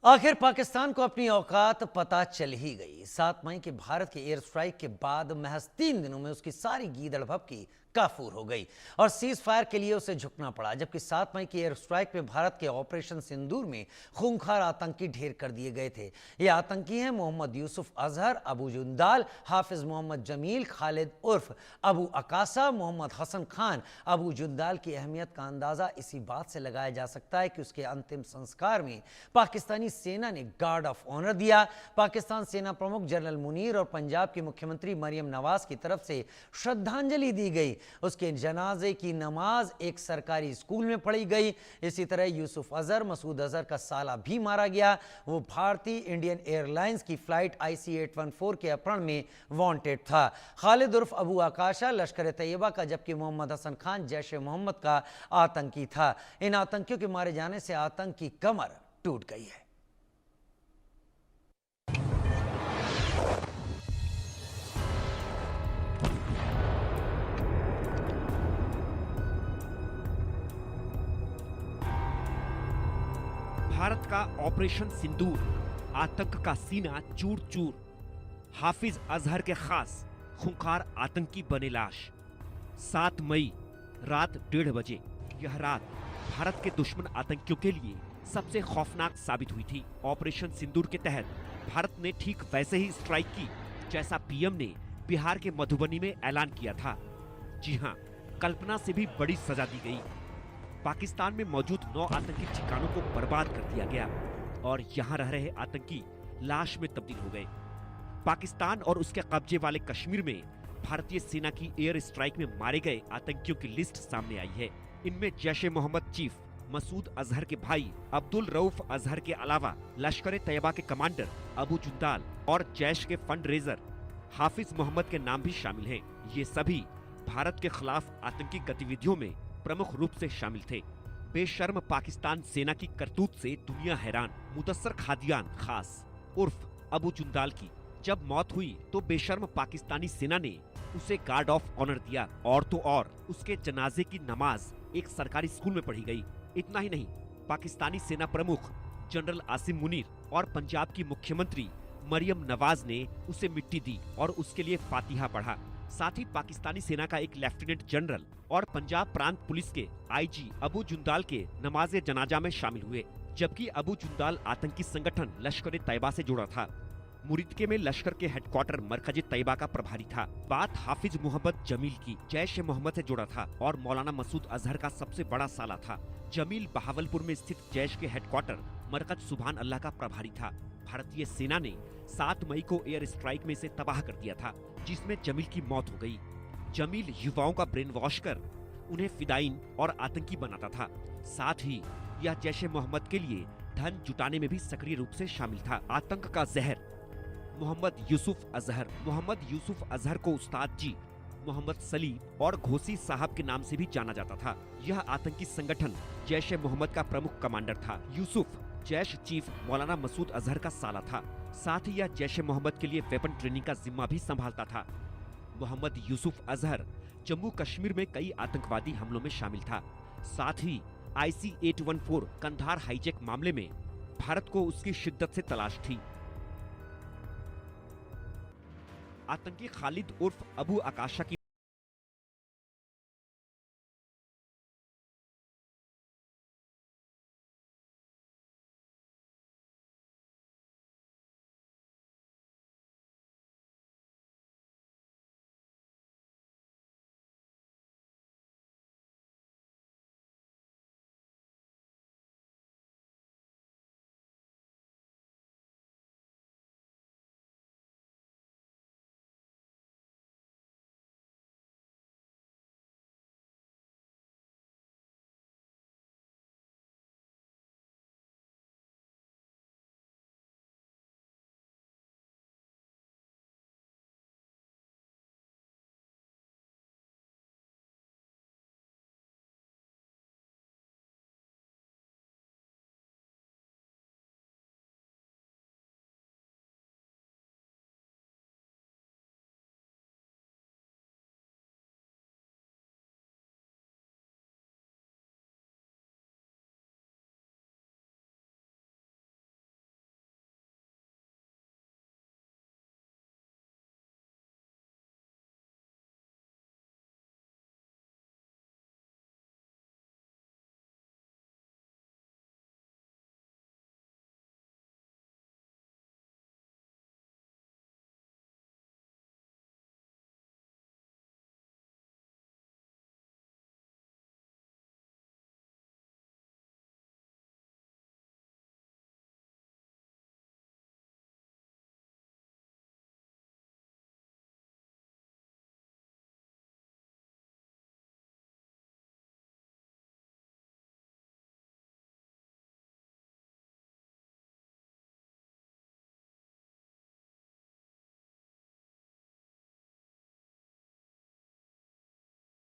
आखिर पाकिस्तान को अपनी औकात पता चल ही गई। 7 मई के भारत के एयर स्ट्राइक के बाद महज 3 दिनों में उसकी सारी गीदड़ भभकी काफूर हो गई और सीज फायर के लिए उसे झुकना पड़ा। जबकि 7 मई की एयर स्ट्राइक में भारत के ऑपरेशन सिंदूर में खूंखार आतंकी ढेर कर दिए गए थे। ये आतंकी हैं मोहम्मद यूसुफ अजहर, अबू जुंदाल, हाफिज मोहम्मद जमील, खालिद उर्फ अबू अकासा, मोहम्मद हसन खान। अबू जुंदाल की अहमियत का अंदाजा इसी बात से लगाया जा सकता है कि उसके अंतिम संस्कार में पाकिस्तानी सेना ने गार्ड ऑफ ऑनर दिया। पाकिस्तान सेना प्रमुख जनरल मुनीर और पंजाब की मुख्यमंत्री मरियम नवाज की तरफ से श्रद्धांजलि दी गई। उसके जनाजे की नमाज एक सरकारी स्कूल में पढ़ी गई। इसी तरह यूसुफ अजहर, मसूद अजहर का साला भी मारा गया। वो भारतीय इंडियन एयरलाइंस की फ्लाइट IC 814 के अपहरण में वांटेड था। खालिद उर्फ अबू आकाशा लश्कर तैयबा का, जबकि मोहम्मद हसन खान जैश ए मोहम्मद का आतंकी था। इन आतंकियों के मारे जाने से आतंक की कमर टूट गई है। भारत का ऑपरेशन सिंदूर, आतंक का सीना चूर चूर। हाफिज अजहर के खास खूंखार आतंकी बने लाश। 7 मई रात 1:30 बजे यह रात भारत के दुश्मन आतंकियों के लिए सबसे खौफनाक साबित हुई थी। ऑपरेशन सिंदूर के तहत भारत ने ठीक वैसे ही स्ट्राइक की जैसा PM ने बिहार के मधुबनी में ऐलान किया था। जी हां, कल्पना से भी बड़ी सजा दी गई। पाकिस्तान में मौजूद 9 आतंकी ठिकानों को बर्बाद कर दिया गया और यहाँ रह रहे आतंकी लाश में तब्दील हो गए। पाकिस्तान और उसके कब्जे वाले कश्मीर में भारतीय सेना की एयर स्ट्राइक में मारे गए आतंकियों की लिस्ट सामने आई है। इनमें जैश-ए मोहम्मद चीफ मसूद अजहर के भाई अब्दुल रऊफ अजहर के अलावा लश्कर तैयबा के कमांडर अबू जुंदाल और जैश के फंड रेजर हाफिज मोहम्मद के नाम भी शामिल हैं। ये सभी भारत के खिलाफ आतंकी गतिविधियों में प्रमुख रूप से शामिल थे। बेशर्म पाकिस्तान सेना की करतूत से दुनिया हैरान। मुदस्सर खादियान खास उर्फ अबू जुंदाल की जब मौत हुई तो बेशर्म पाकिस्तानी सेना ने उसे गार्ड ऑफ ऑनर दिया और तो और उसके जनाजे की नमाज एक सरकारी स्कूल में पढ़ी गई। इतना ही नहीं, पाकिस्तानी सेना प्रमुख जनरल आसिम मुनीर और पंजाब की मुख्यमंत्री मरियम नवाज ने उसे मिट्टी दी और उसके लिए फातिहा पढ़ा। साथ ही पाकिस्तानी सेना का एक लेफ्टिनेंट जनरल और पंजाब प्रांत पुलिस के IG अबू जुंदाल के नमाज़े जनाजा में शामिल हुए। जबकि अबू जुंदाल आतंकी संगठन लश्कर तैयबा से जुड़ा था। मुरिदके में लश्कर के हेडक्वार्टर मरकज तैयबा का प्रभारी था। बात हाफिज मोहम्मद जमील की, जैश ए मोहम्मद से जुड़ा था और मौलाना मसूद अजहर का सबसे बड़ा साला था। जमील बहावलपुर में स्थित जैश के हेडक्वार्टर मरकज सुभान अल्लाह का प्रभारी था। भारतीय सेना ने 7 मई को एयर स्ट्राइक में इसे तबाह कर दिया था, जिसमें जमील की मौत हो गई। जमील युवाओं का ब्रेन वॉश कर उन्हें फिदाइन और आतंकी बनाता था। साथ ही यह जैश-ए मोहम्मद के लिए धन जुटाने में भी सक्रिय रूप से शामिल था। आतंक का जहर मोहम्मद यूसुफ अजहर को उस्ताद जी, मोहम्मद सलीम और घोसी साहब के नाम से भी जाना जाता था। यह आतंकी संगठन जैश-ए मोहम्मद का प्रमुख कमांडर था। यूसुफ जैश चीफ मौलाना मसूद अजहर का साला था। साथ ही यह जैश-ए मोहम्मद के लिए वेपन ट्रेनिंग का जिम्मा भी संभालता था। मोहम्मद यूसुफ अजहर जम्मू कश्मीर में कई आतंकवादी हमलों में शामिल था। साथ ही IC 814 कंधार हाईजैक मामले में भारत को उसकी शिद्दत से तलाश थी। आतंकी खालिद उर्फ अबू आकाशा की